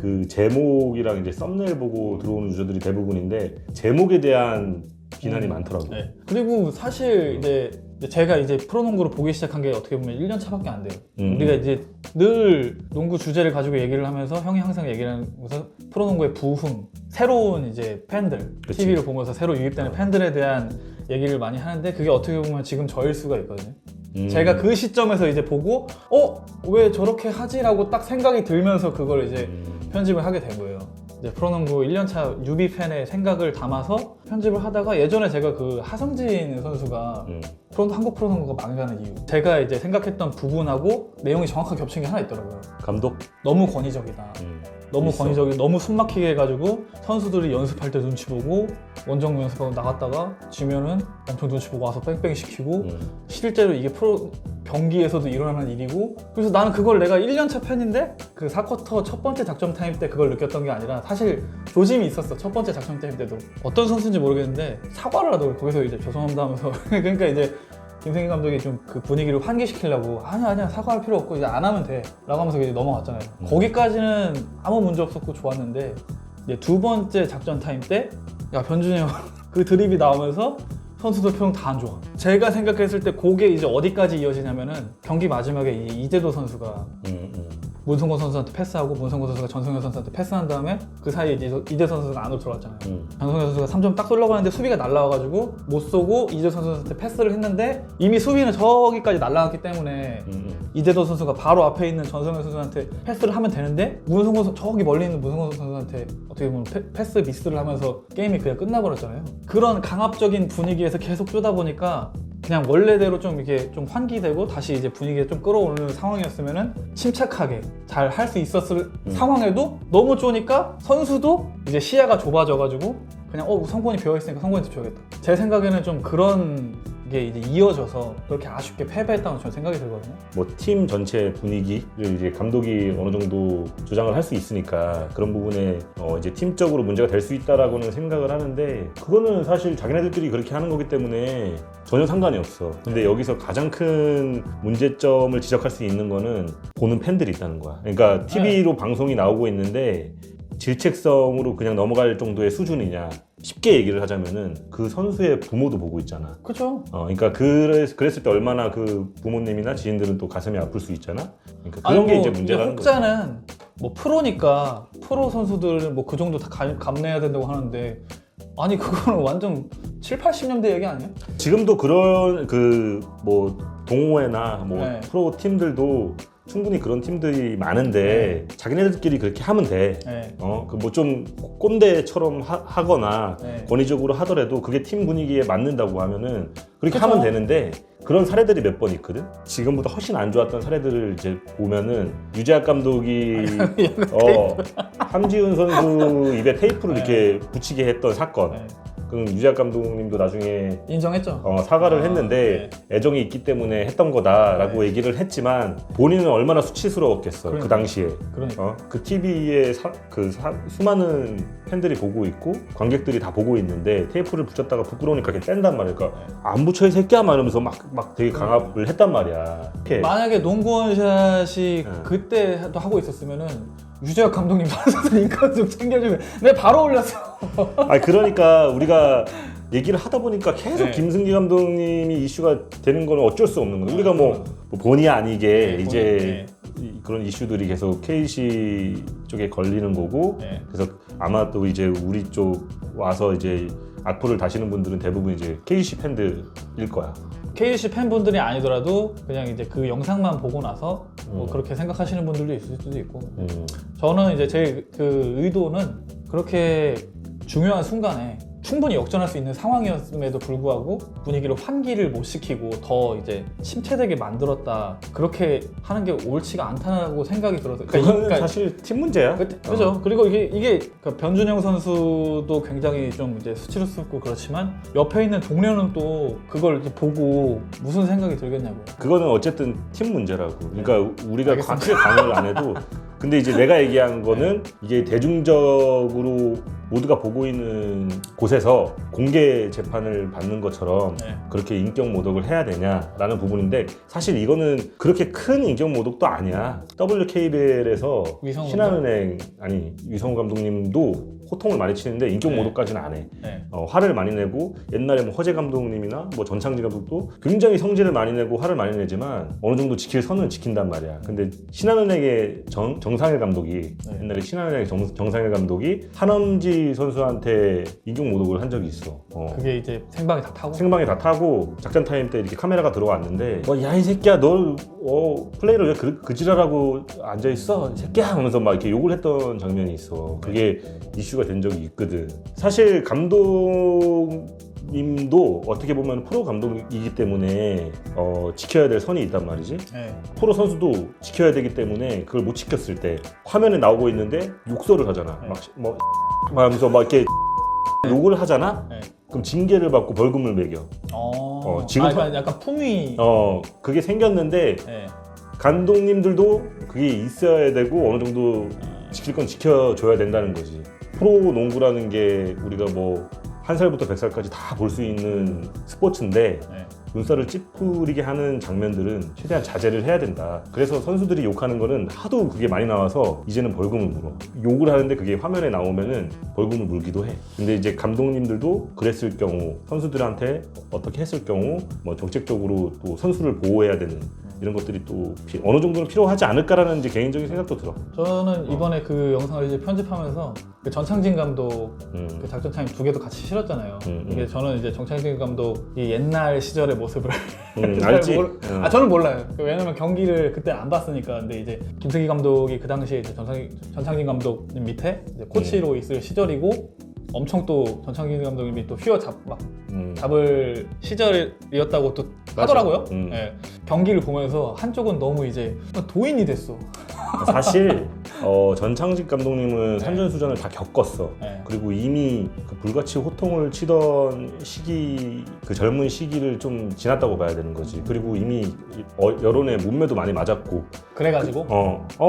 그 제목이랑 이제 썸네일 보고 들어오는 유저들이 대부분인데 제목에 대한 비난이 많더라고. 네. 그리고 사실 이제 제가 이제 프로농구를 보기 시작한 게 어떻게 보면 1년 차밖에 안 돼요. 우리가 이제 늘 농구 주제를 가지고 얘기를 하면서 형이 항상 얘기를 하면서 프로농구의 부흥, 새로운 이제 팬들, 그치. TV를 보면서 새로 유입되는 팬들에 대한 얘기를 많이 하는데 그게 어떻게 보면 지금 저일 수가 있거든요. 제가 그 시점에서 이제 보고 왜 저렇게 하지라고 딱 생각이 들면서 그걸 이제 편집을 하게 된 거예요. 이제 프로농구 1년차 뉴비 팬의 생각을 담아서 편집을 하다가 예전에 제가 그 하성진 선수가 한국 프로농구가 망가는 이유, 제가 이제 생각했던 부분하고 내용이 정확하게 겹친 게 하나 있더라고요. 감독? 너무 권위적이다. 너무 있어. 권위적이, 너무 숨막히게 해가지고 선수들이 연습할 때 눈치 보고 원정 연습하고 나갔다가 지면은 엄청 눈치 보고 와서 뺑뺑 시키고 실제로 이게 프로 경기에서도 일어나는 일이고, 그래서 나는 그걸 내가 1년차 팬인데 그 4쿼터 첫 번째 작전 타임 때 그걸 느꼈던 게 아니라 사실 조짐이 있었어. 첫 번째 작전 타임 때도 어떤 선수인지 모르겠는데 사과를 하더라고. 거기서 이제 죄송합니다 하면서 그러니까 이제 김승희 감독이 좀 그 분위기를 환기시키려고 아니야 사과할 필요 없고 이제 안 하면 돼 라고 하면서 이제 넘어갔잖아요. 거기까지는 아무 문제 없었고 좋았는데 이제 두 번째 작전 타임 때 야 변준이 형 그 드립이 나오면서 선수들 표정 다 안 좋아. 제가 생각했을 때 그게 이제 어디까지 이어지냐면은 경기 마지막에 이재도 선수가 문성곤 선수한테 패스하고 문성곤 선수가 전성현 선수한테 패스한 다음에 그 사이에 이재 선수가 안으로 들어왔잖아요. 전성현 선수가 3점 딱 쏠려고 하는데 수비가 날라와가지고 못 쏘고 이재 선수한테 패스를 했는데 이미 수비는 저기까지 날라갔기 때문에 이재도 선수가 바로 앞에 있는 전성현 선수한테 패스를 하면 되는데 저기 멀리 있는 문성곤 선수한테 어떻게 보면 패스 미스를 하면서 게임이 그냥 끝나버렸잖아요. 그런 강압적인 분위기에서 계속 쪼다 보니까 그냥 원래대로 좀 이렇게 좀 환기되고 다시 이제 분위기에 좀 끌어오는 상황이었으면은 침착하게 잘 할 수 있었을 상황에도 너무 쪼니까 선수도 이제 시야가 좁아져가지고 그냥 성권이 비어있으니까 성권한테 줘야겠다. 제 생각에는 좀 그런 게 이제 이어져서 그렇게 아쉽게 패배했다고 저는 생각이 들거든요. 뭐 팀 전체 분위기를 이제 감독이 어느 정도 조장을 할 수 있으니까 그런 부분에 이제 팀적으로 문제가 될 수 있다라고는 생각을 하는데 그거는 사실 자기네들끼리 그렇게 하는 거기 때문에 전혀 상관이 없어. 근데 여기서 가장 큰 문제점을 지적할 수 있는 거는 보는 팬들이 있다는 거야. 그러니까 TV로 방송이 나오고 있는데 질책성으로 그냥 넘어갈 정도의 수준이냐. 쉽게 얘기를 하자면은 그 선수의 부모도 보고 있잖아. 그렇죠. 그러니까 그랬을 때 얼마나 그 부모님이나 지인들은 또 가슴이 아플 수 있잖아. 그러니까 그런 게 이제 문제라는 거지. 혹자는 뭐 프로니까 프로 선수들은 뭐 그 정도 다 감내해야 된다고 하는데 아니 그거는 완전 7, 80년대 얘기 아니야? 지금도 그런 그 뭐 동호회나 뭐 네. 프로 팀들도 충분히 그런 팀들이 많은데 자기네들끼리 그렇게 하면 돼. 네. 그 뭐 좀 꼰대처럼 하거나 네. 권위적으로 하더라도 그게 팀 분위기에 맞는다고 하면은 그렇게 그쵸? 하면 되는데 그런 사례들이 몇 번 있거든. 지금보다 훨씬 안 좋았던 사례들을 이제 보면은 유재학 감독이 함지훈 선수 입에 테이프를 네. 이렇게 붙이게 했던 사건. 네. 그럼 유재학 감독님도 나중에 인정했죠. 사과를 했는데 애정이 있기 때문에 했던 거다라고 얘기를 했지만 본인은 얼마나 수치스러웠겠어. 그 당시에. 그러니까. 그 TV에 수많은 팬들이 보고 있고 관객들이 다 보고 있는데 테이프를 붙였다가 부끄러우니까 그냥 뗀단 말이야. 그러니까 안 붙여 이 새끼야 막 이러면서 막 되게 강압을 했단 말이야. 만약에 농구원샷이 그때도 하고 있었으면은 유재학 감독님 선수들 인권 좀 챙겨주면 내가 바로 올렸어. 아니 그러니까 우리가 얘기를 하다 보니까 계속 네. 김승기 감독님이 이슈가 되는 거는 어쩔 수 없는 거예요. 우리가 뭐 본의 아니게 이제 그런 이슈들이 계속 KC 쪽에 걸리는 거고 그래서 아마 또 이제 우리 쪽 와서 이제 악플을 다시는 분들은 대부분 이제 KC 팬들일 거야. KC 팬분들이 아니더라도 그냥 이제 그 영상만 보고 나서 뭐 그렇게 생각하시는 분들도 있을 수도 있고 저는 이제 제 그 의도는 그렇게 중요한 순간에 충분히 역전할 수 있는 상황이었음에도 불구하고 분위기를 환기를 못 시키고 더 이제 침체되게 만들었다 그렇게 하는 게 옳지가 않다고 생각이 들어서 그건 사실 팀 문제야. 그죠. 그리고 이게 그 변준영 선수도 굉장히 좀 이제 수치스럽고 그렇지만 옆에 있는 동료는 또 그걸 이렇게 보고 무슨 생각이 들겠냐고. 그거는 어쨌든 팀 문제라고. 그러니까 우리가 크게 관여를 안 해도 근데 이제 내가 얘기한 거는 이게 대중적으로 모두가 보고 있는 곳에서 공개 재판을 받는 것처럼 네. 그렇게 인격 모독을 해야 되냐라는 부분인데 사실 이거는 그렇게 큰 인격 모독도 아니야. WKBL에서 위성우 신한은행 아니 위성우 감독님도 호통을 많이 치는데 인격 네. 모독까지는 안 해. 네. 화를 많이 내고 옛날에 뭐 허재 감독님이나 뭐 전창진 감독도 굉장히 성질을 많이 내고 화를 많이 내지만 어느 정도 지킬 선은 지킨단 말이야. 근데 신한은행의 정상일 감독이 네. 옛날에 신한은행의 정상일 감독이 한엄지 선수한테 인격 모독을 한 적이 있어. 그게 이제 생방에 다 타고 생방에 다 타고 작전 타임 때 이렇게 카메라가 들어왔는데 야 이 새끼야 너 플레이를 왜 그 지랄하고 앉아 있어 이 새끼야 하면서 막 이렇게 욕을 했던 장면이 있어. 그게 이슈가 된 적이 있거든. 사실 감독님도 어떻게 보면 프로 감독이기 때문에 지켜야 될 선이 있단 말이지. 네. 프로 선수도 지켜야 되기 때문에 그걸 못 지켰을 때 화면에 나오고 있는데 욕설을 하잖아. 네. 막 하면서 막 이렇게 욕을 하잖아. 네. 그럼 징계를 받고 벌금을 매겨. 지금 지금 약간 품위 그게 생겼는데 네. 감독님들도 그게 있어야 되고 어느 정도 지킬 건 지켜줘야 된다는 거지. 프로 농구라는 게 우리가 뭐 1살부터 100살까지 다 볼 수 있는 스포츠인데 네. 눈살을 찌푸리게 하는 장면들은 최대한 자제를 해야 된다. 그래서 선수들이 욕하는 거는 하도 그게 많이 나와서 이제는 벌금을 물어. 욕을 하는데 그게 화면에 나오면은 벌금을 물기도 해. 근데 이제 감독님들도 그랬을 경우 선수들한테 어떻게 했을 경우 뭐 정책적으로 또 선수를 보호해야 되는 이런 것들이 또 어느 정도는 필요하지 않을까라는 이제 개인적인 생각도 들어. 저는 이번에 그 영상을 이제 편집하면서 그 전창진 감독 그 작전 타임 2개도 같이 실었잖아요. 이게 저는 이제 전창진 감독이 옛날 시절의 모습을 알지? 저는 몰라요. 왜냐면 경기를 그때 안 봤으니까. 근데 이제 김승기 감독이 그 당시에 이제 전창진 감독님 밑에 이제 코치로 있을 시절이고 엄청 또 전창진 감독님이 또 휘어 잡을 시절이었다고 또 하더라고요. 네. 경기를 보면서 한쪽은 너무 이제 도인이 됐어. 사실 전창진 감독님은 산전수전을 다 겪었어. 네. 그리고 이미 그 불같이 호통을 치던 시기, 그 젊은 시기를 좀 지났다고 봐야 되는 거지. 그리고 이미 여론의 문매도 많이 맞았고. 그래가지고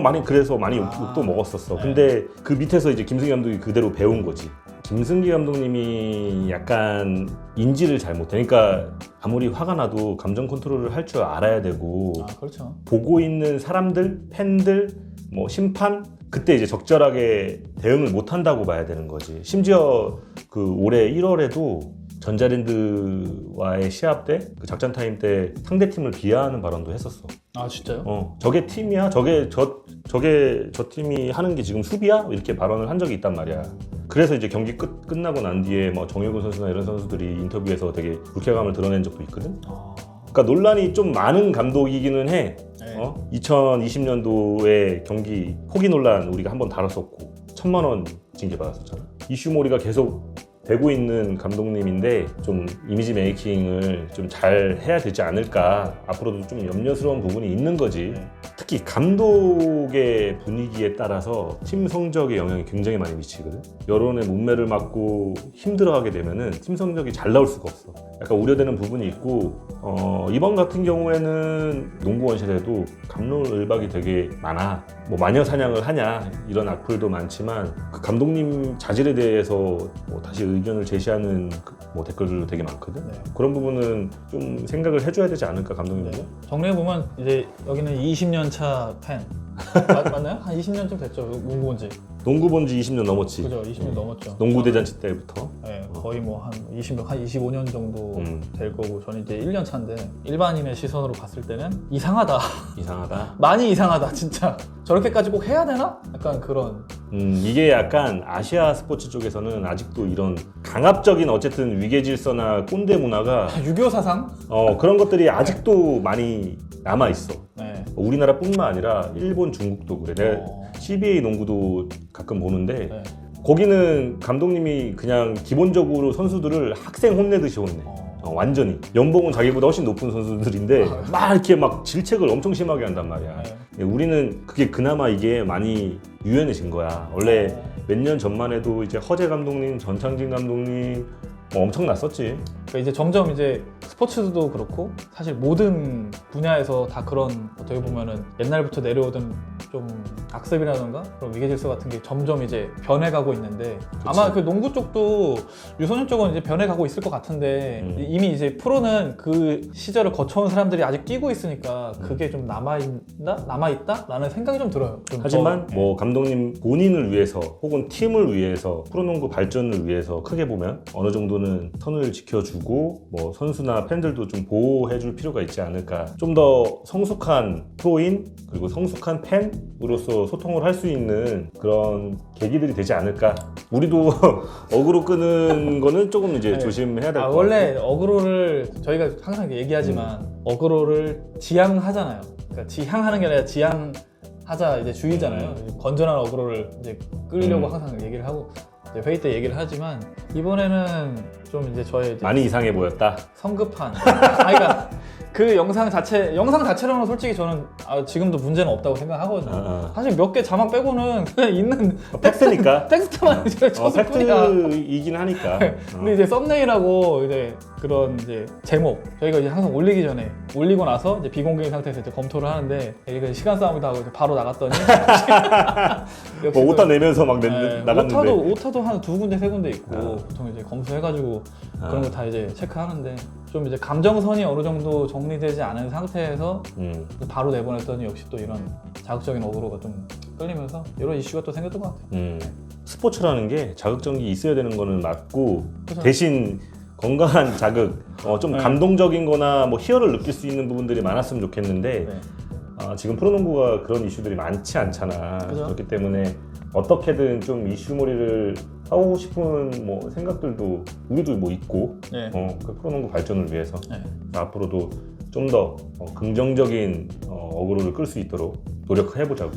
많이 그래서 많이 욕도 먹었었어. 네. 근데 그 밑에서 이제 김승기 감독이 그대로 배운 거지. 김승기 감독님이 약간 인지를 잘 못해. 그러니까 아무리 화가 나도 감정 컨트롤을 할 줄 알아야 되고 그렇죠. 보고 있는 사람들, 팬들, 뭐 심판 그때 이제 적절하게 대응을 못 한다고 봐야 되는 거지. 심지어 그 올해 1월에도 전자랜드와의 시합 때 그 작전 타임 때 상대 팀을 비하하는 발언도 했었어. 아 진짜요? 저게 팀이야? 저게 저 팀이 하는 게 지금 수비야? 이렇게 발언을 한 적이 있단 말이야. 그래서 이제 경기 끝나고 난 뒤에 뭐 정일군 선수나 이런 선수들이 인터뷰에서 되게 불쾌감을 드러낸 적도 있거든. 그러니까 논란이 좀 많은 감독이기는 해. 네. 2020년도에 경기 포기 논란 우리가 한번 다뤘었고 1,000만 원 징계 받았었잖아. 이슈몰이가 계속 되고 있는 감독님인데 좀 이미지 메이킹을 좀 잘 해야 되지 않을까. 앞으로도 좀 염려스러운 부분이 있는 거지. 특히 감독의 분위기에 따라서 팀 성적에 영향이 굉장히 많이 미치거든. 여론의 문매를 맞고 힘들어하게 되면은 팀 성적이 잘 나올 수가 없어. 약간 우려되는 부분이 있고 이번 같은 경우에는 농구 원실에도 갑론을박이 되게 많아. 뭐 마녀 사냥을 하냐 이런 악플도 많지만 그 감독님 자질에 대해서 뭐 다시 의견을 제시하는 뭐 댓글들도 되게 많거든. 네. 그런 부분은 좀 생각을 해줘야 되지 않을까 감독님도. 네. 정리해보면 이제 여기는 20년 차 팬 맞나요? 한 20년쯤 됐죠 농구 본지. 농구 본지 20년 넘었지. 그죠, 20년 넘었죠. 농구 대잔치 때부터. 네, 거의 뭐 한 25년 정도 될 거고 저는 이제 1년 차인데 일반인의 시선으로 봤을 때는 이상하다. 많이 이상하다 진짜. 저렇게까지 꼭 해야 되나? 약간 그런. 이게 약간 아시아 스포츠 쪽에서는 아직도 이런 강압적인 어쨌든 위계질서나 꼰대 문화가 6.25 사상? 그런 것들이 아직도 많이 남아 있어. 네. 우리나라뿐만 아니라 일본, 중국도 그래. 내가 CBA 농구도 가끔 보는데 네. 거기는 감독님이 그냥 기본적으로 선수들을 학생 혼내듯이 혼내. 완전히 연봉은 자기보다 훨씬 높은 선수들인데 막 이렇게 막 질책을 엄청 심하게 한단 말이야. 우리는 그게 그나마 이게 많이 유연해진 거야. 원래 몇 년 전만 해도 이제 허재 감독님, 전창진 감독님 엄청 났었지. 그러니까 이제 점점 이제 스포츠도 그렇고 사실 모든 분야에서 다 그런 어떻게 보면은 옛날부터 내려오던 좀 악습이라던가 그런 위계 질서 같은 게 점점 이제 변해가고 있는데 아마 그 농구 쪽도 유소년 쪽은 이제 변해가고 있을 것 같은데 이미 이제 프로는 그 시절을 거쳐온 사람들이 아직 뛰고 있으니까 그게 좀 남아있다? 라는 생각이 좀 들어요. 좀 하지만 뭐 감독님 본인을 위해서 혹은 팀을 위해서 프로농구 발전을 위해서 크게 보면 어느 정도는 선을 지켜주고 뭐 선수나 팬들도 좀 보호해줄 필요가 있지 않을까. 좀 더 성숙한 프로인 그리고 성숙한 팬으로서 소통을 할 수 있는 그런 계기들이 되지 않을까. 우리도 어그로 끄는 거는 조금 이제 네. 조심해야 될 것 같아요. 원래 어그로를 저희가 항상 얘기하지만 어그로를 지향하잖아요. 그러니까 지향하는 게 아니라 지향하자 이제 주의잖아요. 건전한 어그로를 이제 끌려고 항상 얘기를 하고 이제 회의 때 얘기를 하지만 이번에는 좀 이제 저의 이제 많이 이상해 보였다. 성급한. 그러니까 그 영상 자체로는 솔직히 저는 지금도 문제는 없다고 생각하거든요. 사실 몇 개 자막 빼고는 그냥 있는 팩트니까. 텍스트만 이제 쳤을 뿐이야. 팩트이긴 하니까. 근데 이제 썸네일하고 이제 그런 이제 제목 저희가 이제 항상 올리기 전에 올리고 나서 이제 비공개인 상태에서 이제 검토를 하는데 이게 시간 싸움이다 하고 이제 바로 나갔더니 뭐 오타 내면서 막 나갔는데. 오타도 한 2군데 3군데 있고 보통 이제 검수해가지고 그런 거 다 이제 체크하는데 좀 이제 감정선이 어느 정도 정리되지 않은 상태에서 바로 내보냈더니 역시 또 이런 자극적인 어그로가 좀 끌리면서 이런 이슈가 또 생겼던 것 같아요. 스포츠라는 게 자극적인 게 있어야 되는 거는 맞고 그렇죠. 대신 건강한 자극, 좀 네. 감동적인 거나 뭐 희열을 느낄 수 있는 부분들이 많았으면 좋겠는데 네. 지금 프로농구가 그런 이슈들이 많지 않잖아. 그죠. 그렇기 때문에 어떻게든 좀 이슈몰이를 하고 싶은 뭐 생각들도 우리도 뭐 있고 네. 그 프로농구 발전을 위해서 네. 앞으로도 좀 더 긍정적인 어그로를 끌 수 있도록 노력해보자고.